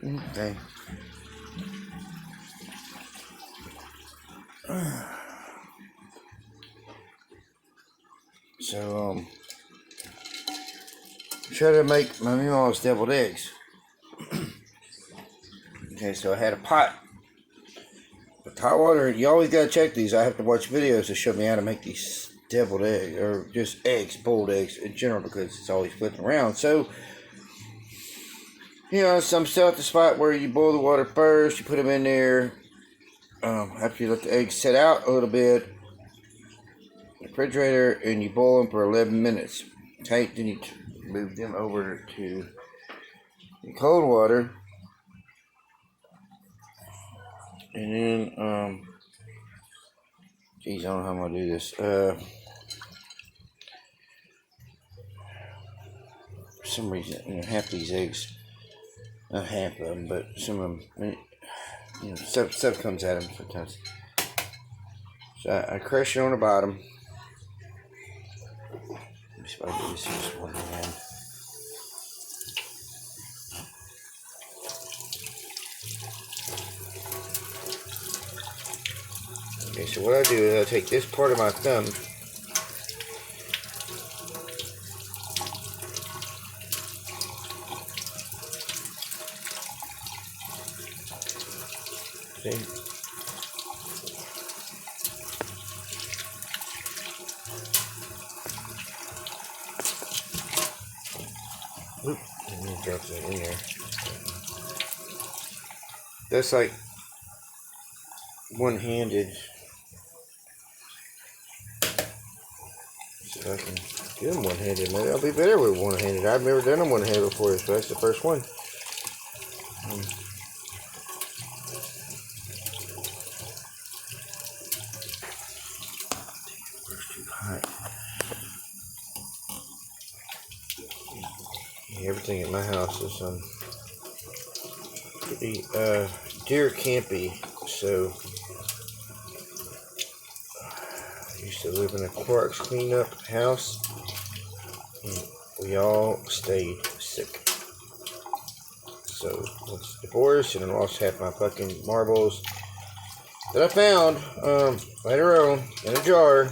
Okay. So, try to make my Memas deviled eggs. Okay, so I had a pot. With hot water, you always gotta check these. I have to watch videos to show me how to make these deviled eggs, or just eggs, boiled eggs in general, because it's always flipping around. So, you know, so I'm still at the spot where you boil the water first, you put them in there. After you let the eggs set out a little bit, in the refrigerator, and you boil them for 11 minutes. Okay, then you move them over to the cold water. And then, geez, I don't know how I'm gonna do this. For some reason, you know, half these eggs, not half of them, but some of them, you know, stuff comes at them sometimes. So I crush it on the bottom. Let me see if I can do this just one hand. Okay, so what I do is I take this part of my thumb, see? Oop, let me drop that in there. That's like one-handed. See if I can do them one-handed. Maybe I'll be better with one-handed. I've never done them one-handed before, so that's the first one. Too hot. Everything at my house is pretty deer campy, so I used to live in a Quarks cleanup house, and we all stayed sick. So I was divorced, and I lost half my fucking marbles that I found later on in a jar.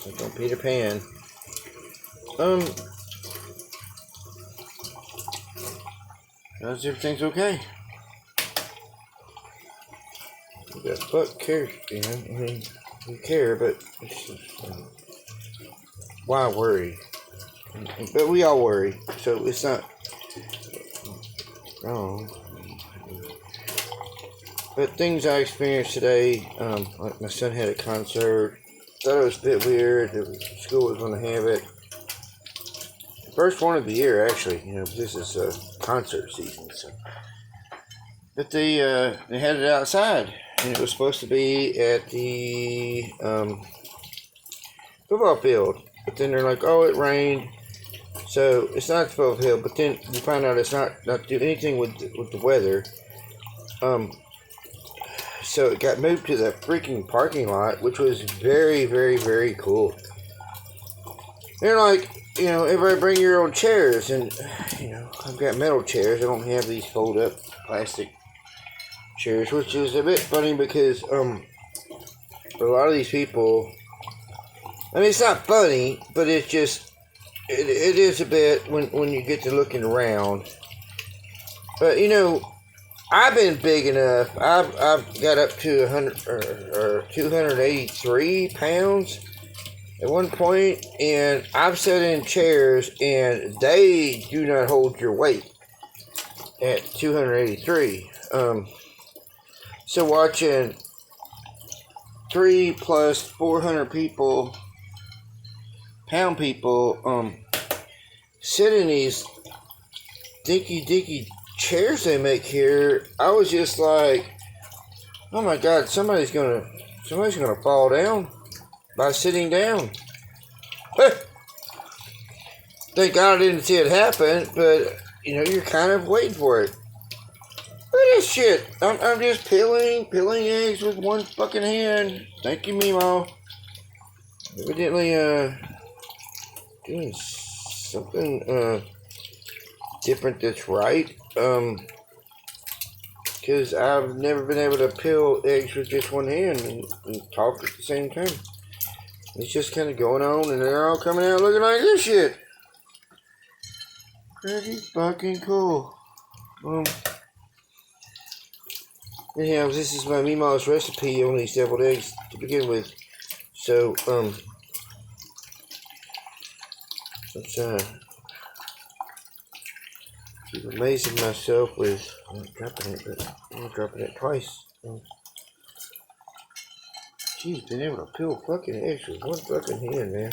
So don't Peter Pan. How's everything's okay? You got fuck care, you know. I mean, we care, but it's just, why worry? But we all worry, so it's not wrong. But things I experienced today, like my son had a concert. Thought it was a bit weird that school was going to have it. First one of the year, actually. You know, this is concert season, so. But they had it outside, and it was supposed to be at the football field. But then they're like, "Oh, it rained, so it's not the football field." But then you find out it's not do anything with the weather. So it got moved to the freaking parking lot, which was very, very, very cool. They're like, you know, everybody bring your own chairs, and you know, I've got metal chairs. I don't have these fold-up plastic chairs, which is a bit funny because a lot of these people, I mean, it's not funny, but it's just it is a bit when you get to looking around. But you know, I've been big enough. I've got up to 100 or 283 pounds at one point, and I've sat in chairs, and they do not hold your weight at 283. So watching 3 plus 400 people, pound people, sit in these dinky chairs they make here, I was just like, oh my God, somebody's gonna fall down by sitting down. Thank God I didn't see it happen, but you know, you're kind of waiting for it. Look at this shit. I'm just peeling eggs with one fucking hand. Thank you, Memo. Evidently, doing something different that's right. because I've never been able to peel eggs with just one hand and talk at the same time. It's just kind of going on, and they're all coming out looking like this shit. Pretty fucking cool. Anyhow, this is my Memas recipe on these deviled eggs to begin with. So, let's keep amazing myself with, I'm not dropping it, but I'm dropping it twice. Geez, been able to peel fucking eggs with one fucking hand, man.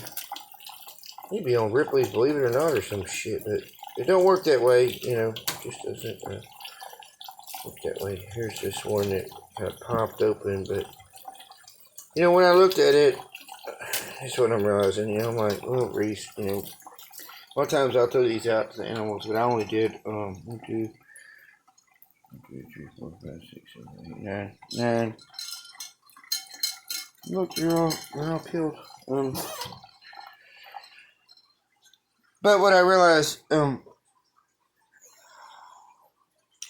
He'd be on Ripley's Believe It or Not or some shit, but it don't work that way, you know. It just doesn't work that way. Here's this one that kind of popped open, but you know, when I looked at it, that's what I'm realizing. You know, I'm like, oh, Reese, you know, a lot of times I'll throw these out to the animals, but I only did 1, 2, 3, 4, 5, 6, 7, 8, 9. Look, they're all peeled. But what I realized, you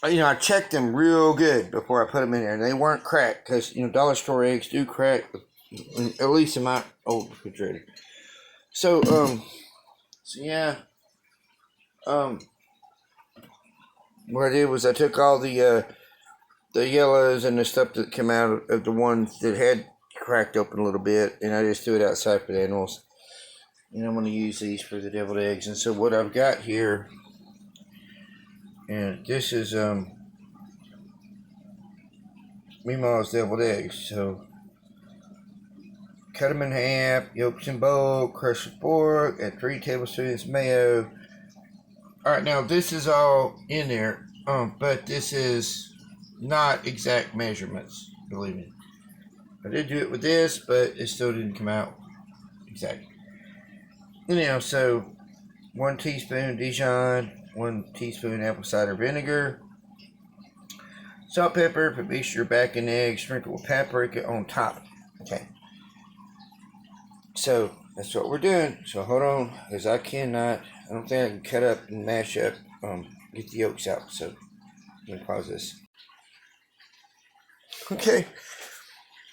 know, I checked them real good before I put them in there, and they weren't cracked, because, you know, dollar store eggs do crack, at least in my old refrigerator. So yeah, what I did was I took all the yellows and the stuff that came out of the ones that had cracked open a little bit, and I just threw it outside for the animals. And I'm going to use these for the deviled eggs. And so what I've got here, and this is Memas deviled eggs. So cut them in half, yolks in bowl, crush the fork, add 3 tablespoons mayo. Alright, now this is all in there, but this is not exact measurements, believe me. I did do it with this, but it still didn't come out exact. Anyhow, so 1 teaspoon Dijon, 1 teaspoon apple cider vinegar, salt, pepper, put mixture back in the egg, sprinkle with paprika on top. Okay. So that's what we're doing. So hold on, because I don't think I can cut up and mash up, get the yolks out. So let me pause this. Okay.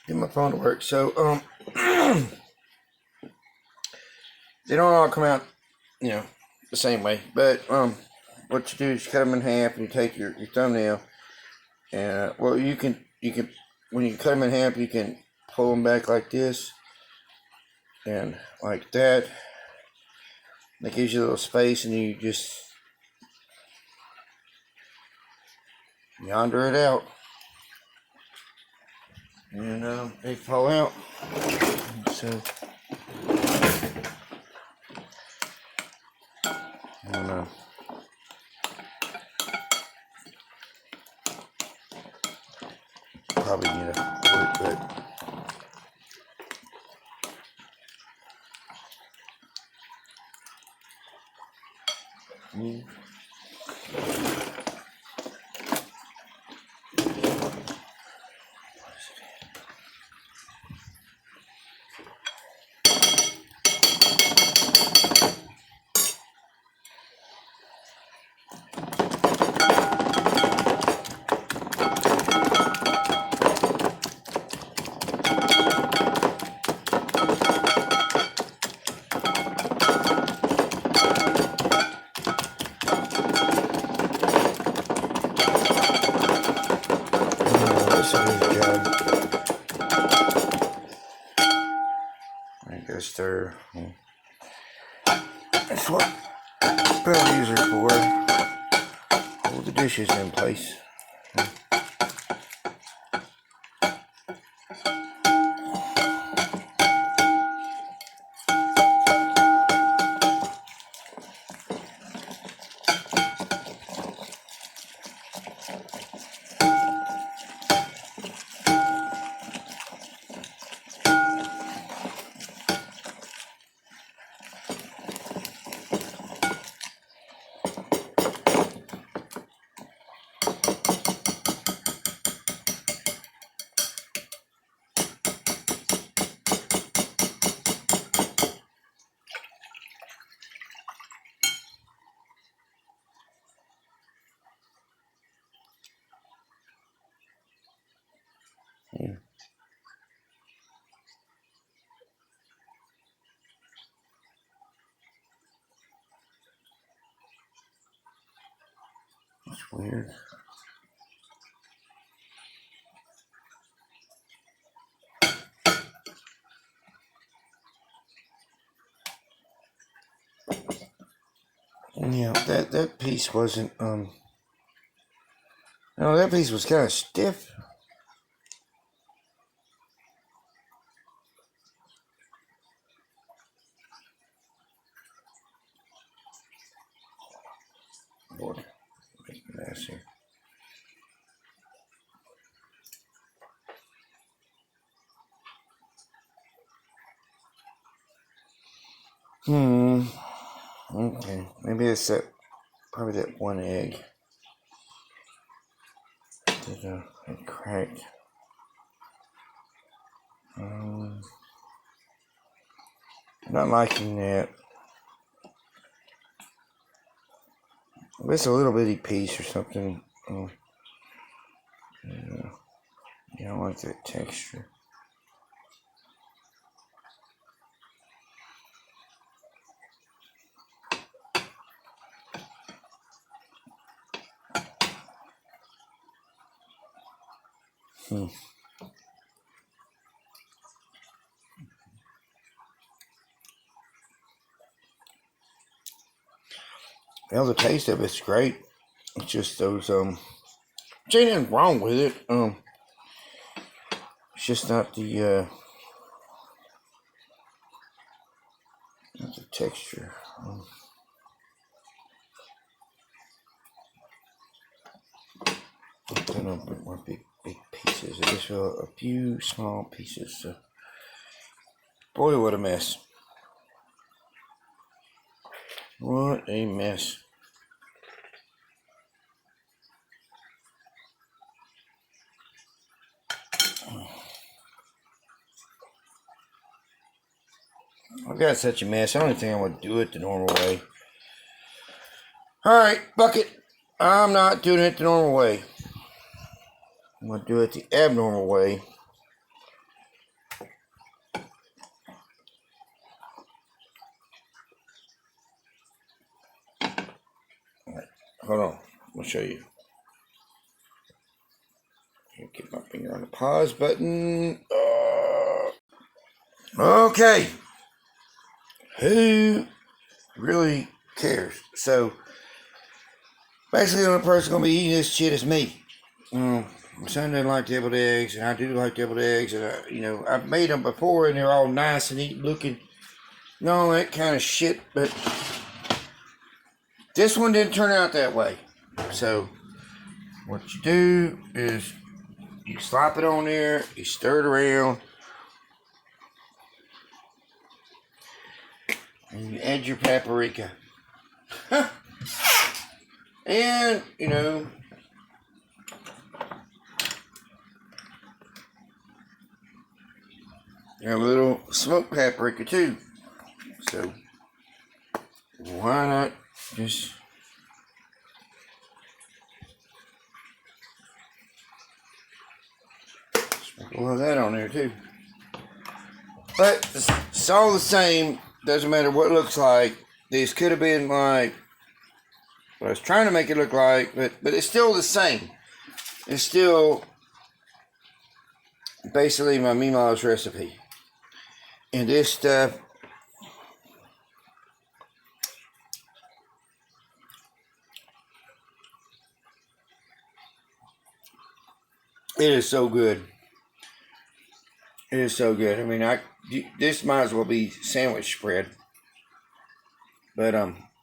Get my phone to work. So, they don't all come out, you know, the same way. But what you do is you cut them in half, and you take your thumbnail, and well, you can when you cut them in half, you can pull them back like this, and like that. That gives you a little space, and you just yonder it out, and they fall out. So. I don't know. Probably need to work, but stir. That's what spellies are for. Hold the dishes in place. Weird. Yeah, that piece wasn't no, that piece was kind of stiff. Lord, big mess here. Okay, maybe it's probably that one egg that had cracked. Not liking that. It's a little bitty piece or something. Yeah, I don't like that texture. Well, the taste of it's great. It's just those ain't anything wrong with it. It's just not the texture. I don't know, more big pieces. I just feel a few small pieces. So, boy, what a mess! What a mess! I've got such a mess. I don't think I want to do it the normal way. Alright, bucket. I'm not doing it the normal way. I'm going to do it the abnormal way. Alright, hold on. I'll show you. Get my finger on the pause button. Okay. Who really cares? So, basically, the only person going to be eating this shit is me. My son doesn't like deviled eggs, and I do like deviled eggs. And I've made them before, and they're all nice and neat looking, and all that kind of shit. But this one didn't turn out that way. So, what you do is you slap it on there, you stir it around, and you add your paprika. And, a little smoked paprika too. So, why not just sprinkle all that on there too? But it's all the same. Doesn't matter what it looks like. This could have been like what I was trying to make it look like, but it's still the same. It's still basically my Memas recipe. And this stuff, it is so good. It is so good. I mean, this might as well be sandwich spread. But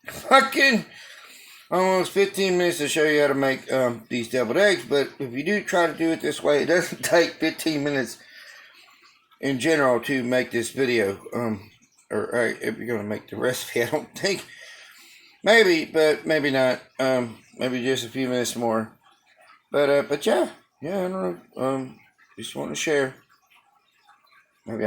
fucking almost 15 minutes to show you how to make these deviled eggs. But if you do try to do it this way, it doesn't take 15 minutes in general to make this video. Or if you're gonna make the recipe, I don't think. Maybe, but maybe not. Maybe just a few minutes more. But yeah, I don't know. Just want to share. Maybe